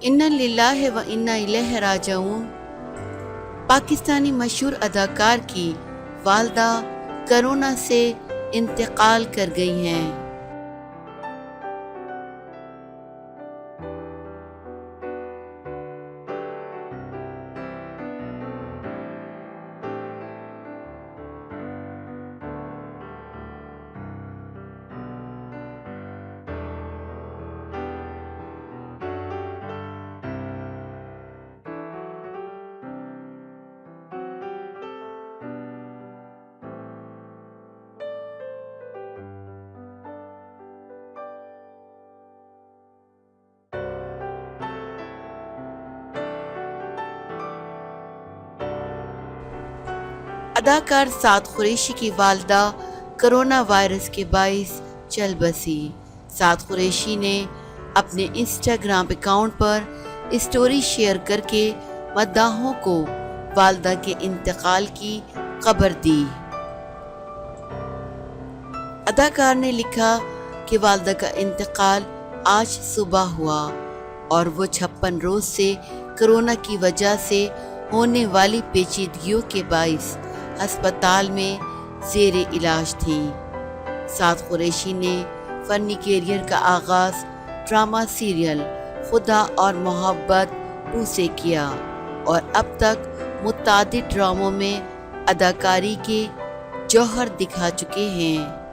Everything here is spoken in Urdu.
انا للہ و انا الیہ راجعون۔ پاکستانی مشہور اداکار کی والدہ کرونا سے انتقال کر گئی ہیں۔ اداکار سعد قریشی کی والدہ کرونا وائرس کے باعث چل بسی۔ سعد قریشی نے اپنے انسٹاگرام اکاؤنٹ پر اسٹوری شیئر کر کے مداحوں کو والدہ کے انتقال کی خبر دی۔ اداکار نے لکھا کہ والدہ کا انتقال آج صبح ہوا اور وہ 56 روز سے کرونا کی وجہ سے ہونے والی پیچیدگیوں کے باعث ہسپتال میں زیر علاج تھی۔ سعد قریشی نے فنی کیریئر کا آغاز ڈرامہ سیریل خدا اور محبت 2 سے کیا اور اب تک متعدد ڈراموں میں اداکاری کے جوہر دکھا چکے ہیں۔